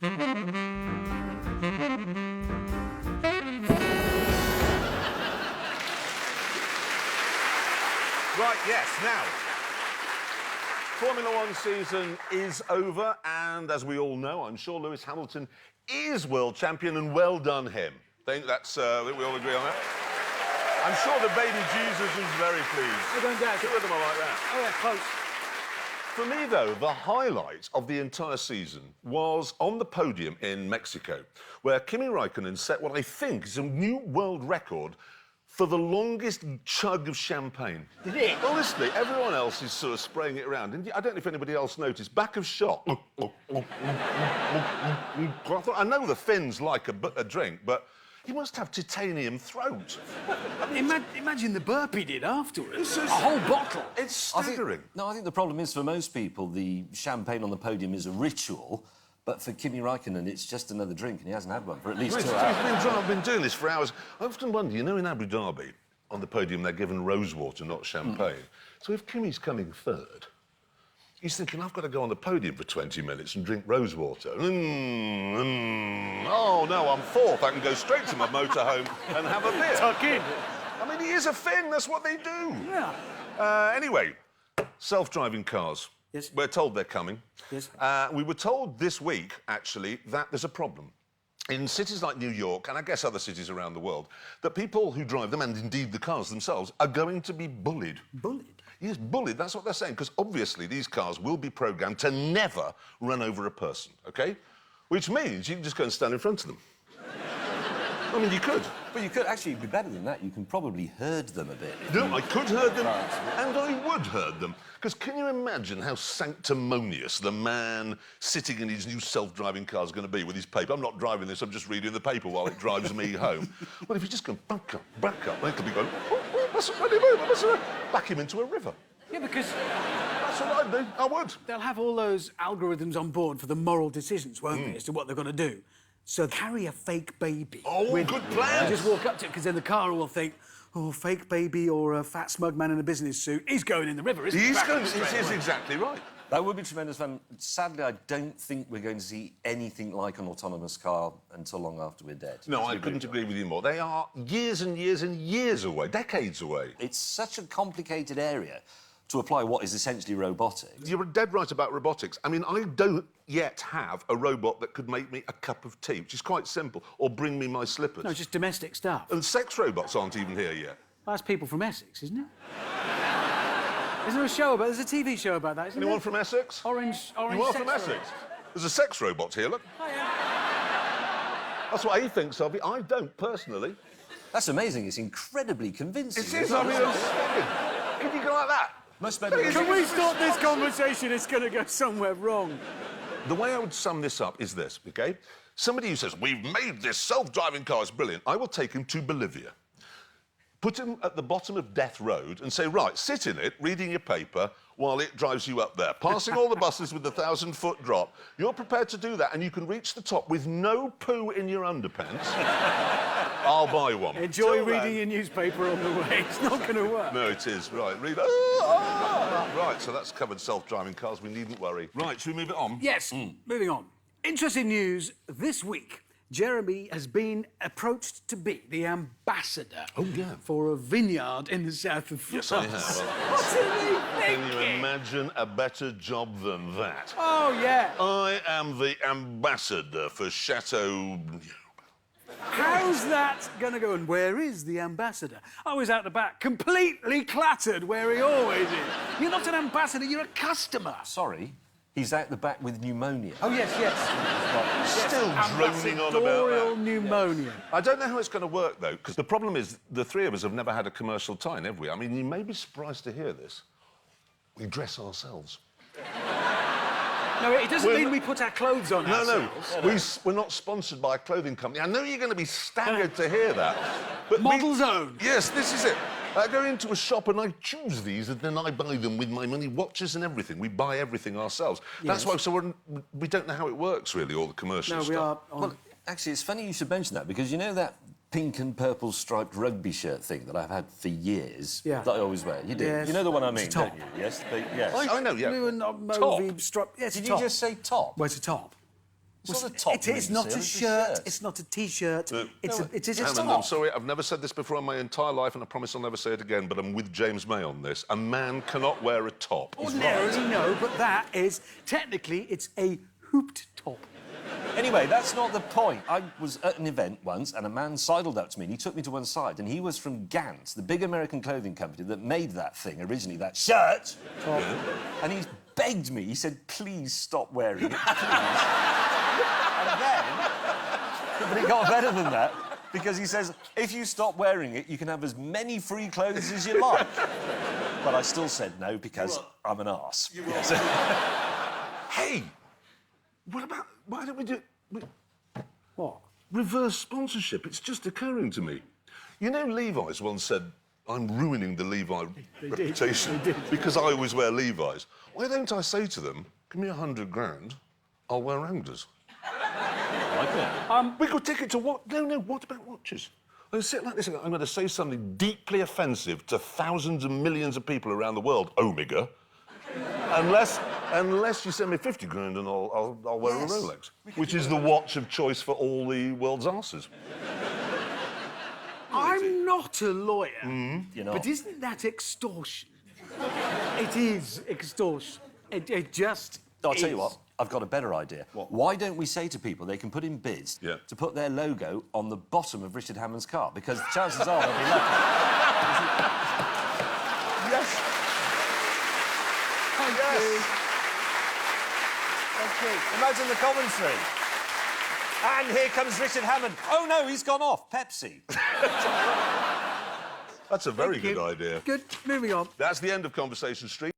Right, yes, now, Formula One season is over, and as we all know, I'm sure Lewis Hamilton is world champion, and well done him. I think we all agree on that. I'm sure the baby Jesus is very pleased. I don't doubt it. Two of them are like that. Oh, yeah, close. For me, though, the highlight of the entire season was on the podium in Mexico, where Kimi Raikkonen set what I think is a new world record for the longest chug of champagne. Did it? Honestly, everyone else is sort of spraying it around. And I don't know if anybody else noticed, back of shot. I know the Finns like a drink, but he must have titanium throat. Imagine the burp he did afterwards. A whole bottle. It's staggering. I think the problem is, for most people, the champagne on the podium is a ritual. But for Kimi Raikkonen, it's just another drink, and he hasn't had one for at least 2 hours. I've been doing this for hours. I often wonder, you know, in Abu Dhabi, on the podium, they're given rose water, not champagne. So if Kimi's coming third, he's thinking, I've got to go on the podium for 20 minutes and drink rose water. Oh, no, I'm fourth. I can go straight to my motorhome and have a beer. Tuck in. I mean, he is a Finn. That's what they do. Yeah. Anyway, self-driving cars. Yes. We're told they're coming. Yes. We were told this week, actually, that there's a problem. In cities like New York, and I guess other cities around the world, that people who drive them, and indeed the cars themselves, are going to be bullied. Bullied? Yes, bullied, that's what they're saying, because obviously these cars will be programmed to never run over a person, OK? Which means you can just go and stand in front of them. I mean, you could. But you could actually be better than that. You can probably herd them a bit. No, I could herd them, and I would herd them. Because can you imagine how sanctimonious the man sitting in his new self-driving car is going to be with his paper? I'm not driving this, I'm just reading the paper while it drives me home. Well, if you just go back up, they could be going, back him into a river. Yeah, because That's what I'd do. I would. they'll have all those algorithms on board for the moral decisions, won't they, as to what they're going to do. So carry a fake baby. Oh, good plan. Just walk up to it, because then the car will think, oh, fake baby or a fat smug man in a business suit. He's going in the river, isn't he? He's exactly right. That would be tremendous fun. Sadly, I don't think we're going to see anything like an autonomous car until long after we're dead. No, I couldn't agree with you more. They are years and years and years away, decades away. It's such a complicated area to apply what is essentially robotics. You're dead right about robotics. I mean, I don't yet have a robot that could make me a cup of tea, which is quite simple, or bring me my slippers. No, it's just domestic stuff. And sex robots aren't even here yet. That's people from Essex, isn't it? Isn't there a show about... There's a TV show about that, isn't Anyone there? from Essex? Orange You are sex from robot. Essex? There's a sex robot here, look. Oh, yeah. That's what he thinks of it. I don't, personally. That's amazing. It's incredibly convincing. It is, I mean, can you go like that? Most men... Can we stop this conversation? It's going to go somewhere wrong. The way I would sum this up is this, OK? Somebody who says, we've made this self-driving car, it's brilliant. I will take him to Bolivia, put him at the bottom of Death Road and say, right, sit in it, reading your paper, while it drives you up there, passing all the buses with the 1,000-foot drop. You're prepared to do that, and you can reach the top with no poo in your underpants. I'll buy one. Enjoy Till reading then... your newspaper on the way. It's not going to work. No, it is. Right, read... Right, so that's covered self-driving cars. We needn't worry. Right, should we move it on? Yes, moving on. Interesting news this week. Jeremy has been approached to be the ambassador for a vineyard in the south of France. Yes, I have. What's he Can you thinking? imagine a better job than that? Oh, yeah. I am the ambassador for Chateau... How's that going to go? And where is the ambassador? I was out the back, completely clattered where he always is. You're not an ambassador, you're a customer. Sorry, he's out the back with pneumonia. Oh, yes, yes. Still droning on about Ambassadorial that. pneumonia. I don't know how it's going to work, though, because the problem is the three of us have never had a commercial tie-in, have we? I mean, you may be surprised to hear this. We dress ourselves. No, it doesn't mean we put our clothes on ourselves. We're not sponsored by a clothing company. I know you're going to be staggered to hear that. But Model's own. Yes, this is it. I go into a shop and I choose these, and then I buy them with my money, watches and everything. We buy everything ourselves. That's why, so we don't know how it works, really, all the commercial stuff. No, we are... Well, actually, it's funny you should mention that, because you know that pink and purple striped rugby shirt thing that I've had for years? Yeah. That I always wear. You do? Yes. You know the one I mean, It's a top. don't you? Yes? Yes. I know, yeah. Blue and Top? mauve strip. Yeah, it's Did a you top. just say top? Well, it's a top. It's not a top. It's not a shirt. It's not a T-shirt. It's a Hammond, top. I'm sorry, I've never said this before in my entire life, and I promise I'll never say it again, but I'm with James May on this. A man cannot wear a top. Ordinarily, no, but that is... Technically, it's a hooped top. Anyway, that's not the point. I was at an event once, and a man sidled up to me, and he took me to one side, and he was from Gant, the big American clothing company that made that thing originally, that shirt. Top. And he begged me, he said, please stop wearing it, please. And then, but it got better than that, because he says, if you stop wearing it, you can have as many free clothes as you like. But I still said no, because I'm an arse. Yes. Hey! What about... Why don't we do... What? Reverse sponsorship. It's just occurring to me. You know, Levi's once said, I'm ruining the Levi reputation because I always wear Levi's. Why don't I say to them, give me 100 grand, I'll wear Angus. We could take it to what? No, what about watches? I sit like this, I'm going to say something deeply offensive to thousands and millions of people around the world, Omega, unless you send me 50 grand and I'll wear a Rolex, which is the watch of choice for all the world's arses. I'm not a lawyer, You're not. but isn't that extortion? It is extortion. It just I'll tell you is. what, I've got a better idea. What? Why don't we say to people they can put in bids to put their logo on the bottom of Richard Hammond's car? Because chances are they'll be lucky. Yes. Thank you. Imagine the commentary. And here comes Richard Hammond. Oh, no, he's gone off. Pepsi. That's a very good idea. Good. Moving on. That's the end of Conversation Street.